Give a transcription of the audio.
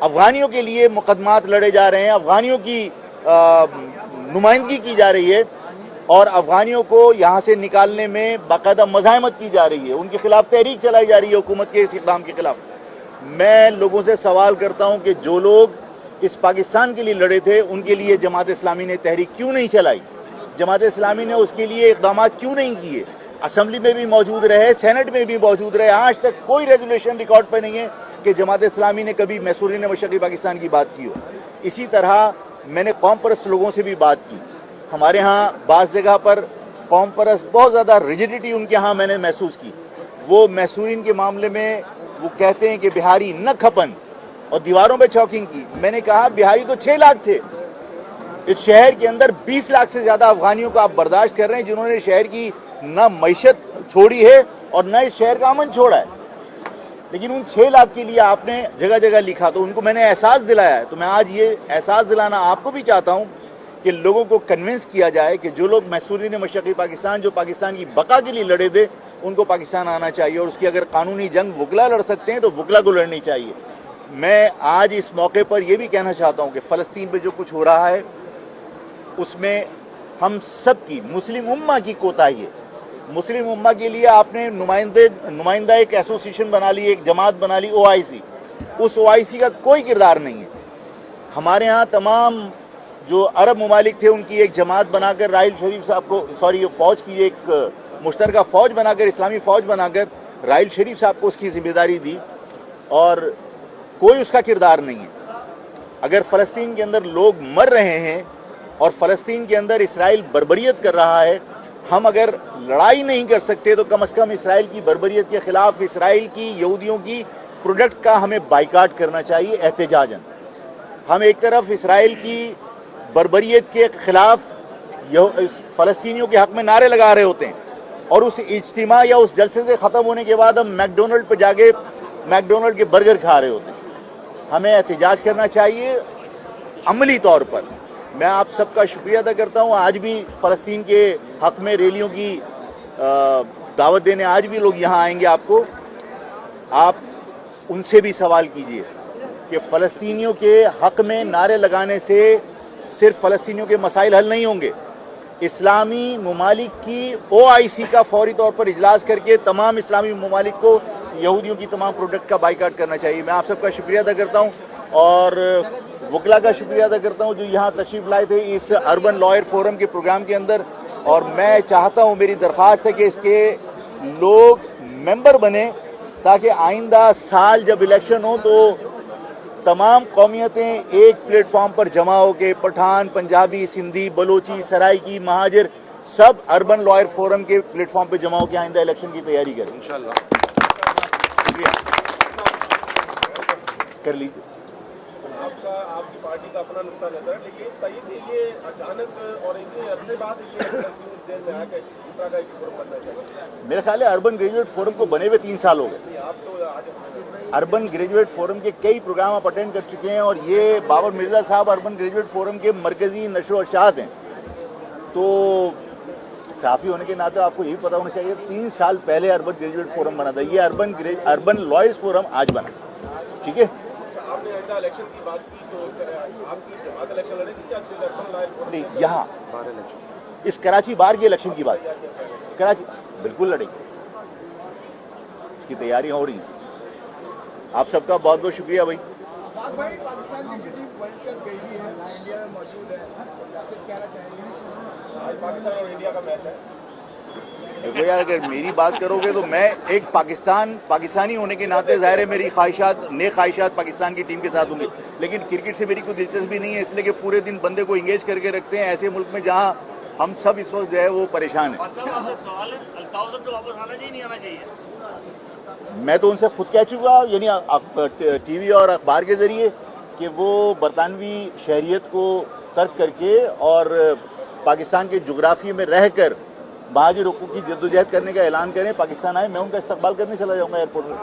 افغانیوں کے لیے مقدمات لڑے جا رہے ہیں، افغانیوں کی نمائندگی کی جا رہی ہے اور افغانیوں کو یہاں سے نکالنے میں باقاعدہ مزاحمت کی جا رہی ہے، ان کے خلاف تحریک چلائی جا رہی ہے حکومت کے اس اقدام کے خلاف۔ میں لوگوں سے سوال کرتا ہوں کہ جو لوگ اس پاکستان کے لیے لڑے تھے ان کے لیے جماعت اسلامی نے تحریک کیوں نہیں چلائی؟ جماعت اسلامی نے اس کے لیے اقدامات کیوں نہیں کیے؟ اسمبلی میں بھی موجود رہے، سینٹ میں بھی موجود رہے، آج تک کوئی ریزولوشن ریکارڈ پہ نہیں ہے کہ جماعت اسلامی نے کبھی محصورین مشرقی پاکستان کی بات کی ہو۔ اسی طرح میں نے قوم پرست لوگوں سے بھی بات کی، ہمارے ہاں بعض جگہ پر قوم پرست بہت زیادہ ریجڈیٹی ان کے ہاں میں نے محسوس کی، وہ محصورین کے معاملے میں وہ کہتے ہیں کہ بہاری نہ کھپن، اور دیواروں پہ چوکنگ کی۔ میں نے کہا بہاری تو 6 لاکھ تھے، اس شہر کے اندر 20 لاکھ سے زیادہ افغانیوں کو آپ برداشت کر رہے ہیں جنہوں نے شہر کی نہ معیشت چھوڑی ہے اور نہ اس شہر کا امن چھوڑا ہے، لیکن ان 6 لاکھ کے لیے آپ نے جگہ جگہ لکھا، تو ان کو میں نے احساس دلایا ہے۔ تو میں آج یہ احساس دلانا آپ کو بھی چاہتا ہوں کہ لوگوں کو کنونس کیا جائے کہ جو لوگ محصورین مشرقی پاکستان جو پاکستان کی بقا کے لیے لڑے تھے ان کو پاکستان آنا چاہیے، اور اس کی اگر قانونی جنگ وکلا لڑ سکتے ہیں تو وکلا کو لڑنی چاہیے۔ میں آج اس موقع پر یہ بھی کہنا چاہتا ہوں کہ فلسطین پہ جو کچھ ہو رہا ہے اس میں ہم سب کی مسلم امہ کی کوتاہی ہے۔ مسلم امہ کے لیے آپ نے نمائندہ ایک ایسوسیشن بنا لی، ایک جماعت بنا لی OIC، اس OIC کا کوئی کردار نہیں ہے۔ ہمارے ہاں تمام جو عرب ممالک تھے ان کی ایک جماعت بنا کر راحیل شریف صاحب کو فوج کی ایک مشترکہ فوج بنا کر، اسلامی فوج بنا کر راحیل شریف صاحب کو اس کی ذمہ داری دی، اور کوئی اس کا کردار نہیں ہے۔ اگر فلسطین کے اندر لوگ مر رہے ہیں اور فلسطین کے اندر اسرائیل بربریت کر رہا ہے، ہم اگر لڑائی نہیں کر سکتے تو کم از کم اسرائیل کی بربریت کے خلاف اسرائیل کی یہودیوں کی پروڈکٹ کا ہمیں بائیکاٹ کرنا چاہیے احتجاجاً۔ ہم ایک طرف اسرائیل کی بربریت کے خلاف فلسطینیوں کے حق میں نعرے لگا رہے ہوتے ہیں، اور اس اجتماع یا اس جلسے سے ختم ہونے کے بعد ہم میکڈونلڈ پہ جا کے میکڈونلڈ کے برگر کھا رہے ہوتے ہیں۔ ہمیں احتجاج کرنا چاہیے عملی طور پر۔ میں آپ سب کا شکریہ ادا کرتا ہوں، آج بھی فلسطین کے حق میں ریلیوں کی دعوت دینے آج بھی لوگ یہاں آئیں گے۔ آپ ان سے بھی سوال کیجئے کہ فلسطینیوں کے حق میں نعرے لگانے سے صرف فلسطینیوں کے مسائل حل نہیں ہوں گے، اسلامی ممالک کی OIC کا فوری طور پر اجلاس کر کے تمام اسلامی ممالک کو یہودیوں کی تمام پروڈکٹ کا بائیکاٹ کرنا چاہیے۔ میں آپ سب کا شکریہ ادا کرتا ہوں، اور وکلا کا شکریہ ادا کرتا ہوں جو یہاں تشریف لائے تھے اس اربن لائر فورم کے پروگرام کے اندر، اور میں چاہتا ہوں، میری درخواست ہے کہ اس کے لوگ ممبر بنیں تاکہ آئندہ سال جب الیکشن ہو تو تمام قومیتیں ایک پلیٹ فارم پر جمع ہو کے، پٹھان، پنجابی، سندھی، بلوچی، سرائکی، مہاجر، سب اربن لائر فورم کے پلیٹ فارم پہ جمع ہو کے آئندہ الیکشن کی تیاری کریں انشاءاللہ۔ شکریہ، کر لیجیے۔ آپ کی پارٹی کا اپنا نقطہ نظر ہے، لیکن یہ اچانک اور اتنے عرصے بعد یہ دیر میں آ کے اس طرح کا ایک فورم بننا چاہیے؟ میرا خیال ہے اربن گریجویٹ فورم کو بنے ہوئے 3 سال ہو گئے۔ آپ تو آج اربن گریجویٹ فورم کے کئی پروگرام آپ اٹینڈ کر چکے ہیں، اور یہ بابر مرزا صاحب اربن گریجویٹ فورم کے مرکزی نشر و ارشاد ہیں، تو صحافی ہونے کے ناطے آپ کو یہی پتہ ہونا چاہیے 3 سال پہلے اربن گریجویٹ فورم بنا تھا، یہ اربن لائرز فورم آج بنا، ٹھیک ہے؟ آپ نے الیکشن کی بات کی تو آپ کی جماعت الیکشن لڑے گی کیا صرف اربن لائر فورم؟ نہیں، یہاں اس کراچی بار کی الیکشن کی بات، کراچی بالکل لڑے گی، اس کی تیاریاں ہو رہی ہیں۔ آپ سب کا بہت بہت شکریہ بھائی۔ پاکستان کی ٹیم ورلڈ کپ گئی ہے، انڈیا میں موجود ہے، کیا کہنا چاہیں گے؟ آج پاکستان اور انڈیا کا میچ ہے۔ دیکھو یار، اگر میری بات کرو گے تو میں ایک پاکستانی ہونے کے ناطے ظاہر ہے میری نیک خواہشات پاکستان کی ٹیم کے ساتھ ہوں گی، لیکن کرکٹ سے میری کوئی دلچسپی نہیں ہے، اس لیے کہ پورے دن بندے کو انگیج کر کے رکھتے ہیں ایسے ملک میں جہاں ہم سب اس وقت جو ہے وہ پریشان ہیں۔ میں تو ان سے خود کہہ چکا، یعنی ٹی وی اور اخبار کے ذریعے، کہ وہ برطانوی شہریت کو ترک کر کے اور پاکستان کے جغرافیے میں رہ کر مہاجر حقوق کی جدوجہد کرنے کا اعلان کریں، پاکستان آئے، میں ان کا استقبال کرنے چلا جاؤں گا ایئرپورٹ پر۔